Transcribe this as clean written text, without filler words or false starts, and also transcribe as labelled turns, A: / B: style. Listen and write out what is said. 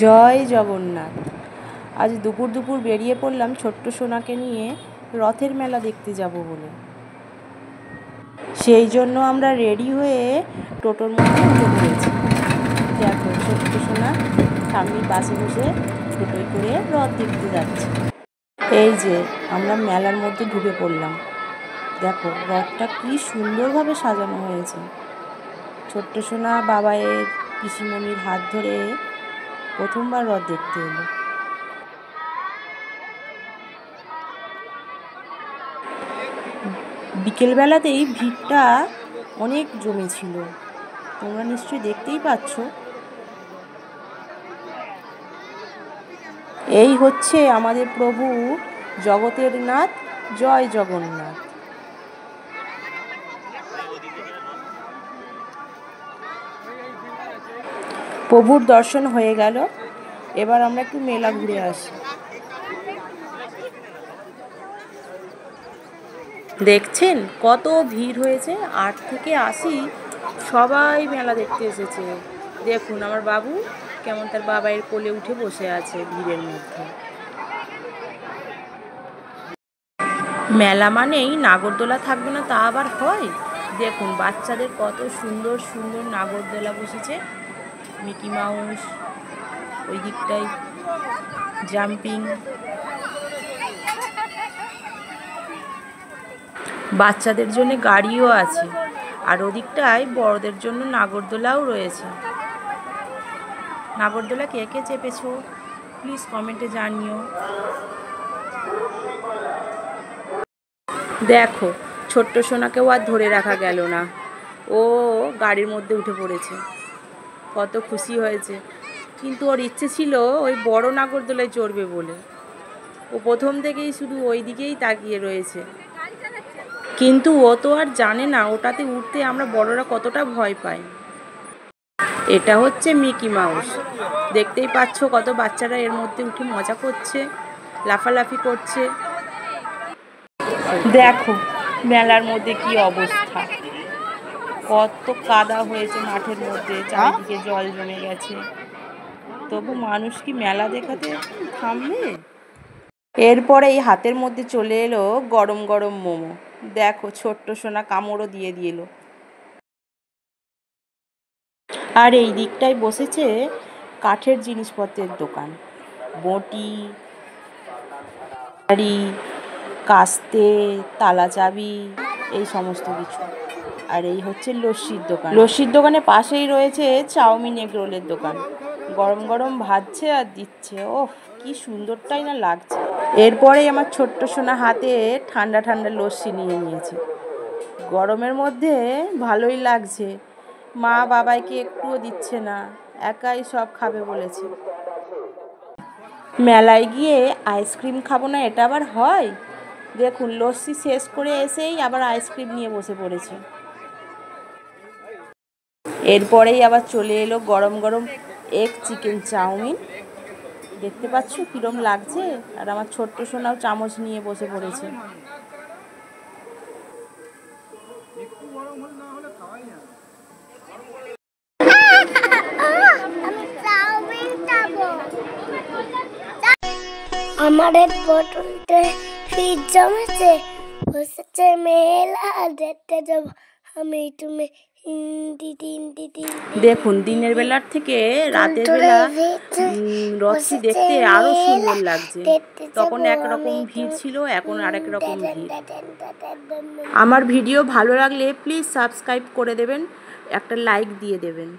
A: জয় জগন্নাথ। আজ দুপুর দুপুর বেরিয়ে পড়লাম ছোট্ট সোনাকে নিয়ে রথের মেলা দেখতে যাব বলে। সেই জন্য আমরা রেডি হয়ে টোটোর মধ্যে উঠে পড়েছি। দেখো ছোট্ট সোনা ঠাম্মির পাশে বসে টোটোয় করে রথ দেখতে যাচ্ছে। এই যে আমরা মেলার মধ্যে ঢুকে পড়লাম। দেখো রথটা কি সুন্দরভাবে সাজানো হয়েছে। ছোট্ট সোনা বাবায়ের পিসিমণির হাত ধরে প্রথমবার রথ দেখতে এলো। বিকেলবেলাতেই ভিড়টা অনেক জমেছিল, তোমরা নিশ্চয়ই দেখতেই পাচ্ছ। এই হচ্ছে আমাদের প্রভু জগতের নাথ, জয় জগন্নাথ। প্রভুর দর্শন হয়ে গেল, এবার আমরা একটু মেলা ঘুরে আসি। দেখছেন কত ভিড় হয়েছে, 8 থেকে 80 সবাই মেলা দেখতে এসেছে। দেখুন আমার বাবু কেমন তার বাবাইয়ের কোলে উঠে বসে আছে ভিড়ের মধ্যে। মেলা মানেই নাগরদোলা থাকবে না তা আবার হয়? দেখুন বাচ্চাদের কত সুন্দর সুন্দর নাগরদোলা বসেছে। মিকি মাউস, ওই দিকটায় জাম্পিং, বাচ্চাদের জন্য গাড়িও আছে, আর ওদিকটায় বড়দের জন্য নাগরদোলাও রয়েছে। নাগরদোলা কে কে চেপেছো প্লিজ কমেন্টে জানিও। দেখো ছোট্ট সোনাকেও আর ধরে রাখা গেল না, ও গাড়ির মধ্যে উঠে পড়েছে, কত খুশি হয়েছে। কিন্তু ওর ইচ্ছে ছিল ওই বড় নাগরদোলায় চড়বে বলে, ও প্রথম থেকেই শুধু ওই দিকেই তাকিয়ে রয়েছে। কিন্তু ও তো আর জানে না ওটাতে উঠতে আমরা বড়রা কতটা ভয় পাই। এটা হচ্ছে মিকি মাউস, দেখতেই পাচ্ছ কত বাচ্চারা এর মধ্যে উঠে মজা করছে, লাফালাফি করছে। দেখো মেলার মধ্যে কি অবস্থা, কত কাদা হয়েছে মাঠের মধ্যে, চারিদিকে জল জমে গেছে, তবু মানুষ কি মেলা দেখাতে থামবে? এরপরে এই হাতের মধ্যে চলে এলো গরম গরম মোমো। দেখো ছোট্ট সোনা কামড়ও দিয়ে দিল। আর এই দিকটায় বসেছে কাঠের জিনিসপত্রের দোকান, বঁটি, কাস্তে, তালা চাবি, এই সমস্ত কিছু। আর এই হচ্ছে লস্যির দোকান। লস্যির দোকানের পাশেই রয়েছে চাউমিন এগ রোলের দোকান, গরম গরম ভাজছে আর দিচ্ছে, ওহ কি সুন্দরটাই না লাগছে। এরপরেই আমার ছোট্ট সোনা হাতে ঠান্ডা ঠান্ডা লস্যি নিয়ে নিয়েছে। গরমের মধ্যে ভালোই লাগছে, মা বাবাইকে একটুও দিচ্ছে না, একাই সব খাবে বলেছে। মেলায় গিয়ে আইসক্রিম খাবো না এটা আবার হয়? দেখুন লস্যি শেষ করে এসেই আবার আইসক্রিম নিয়ে বসে পড়েছে। এরপরেই আবার চলে এলো গরম গরম এগ চিকেন চাউমিন, দেখতে পাচ্ছ কিরম লাগছে। আর আমার ছোট্ট সোনাও চামচ নিয়ে বসে পড়েছে।
B: আমাদের বোতলতে ফ্রিজ জমেছে, বসেছে মেলা দেখতে যাব আমি তুমি
A: দেখুন দিনের বেলার থেকে রাতের বেলা রথটি দেখতে আরো সুন্দর লাগছে। তখন একরকম ভিড় ছিল, এখন আরেক রকম ভিড়। আমার ভিডিও ভালো লাগলে প্লিজ সাবস্ক্রাইব করে দেবেন, একটা লাইক দিয়ে দেবেন।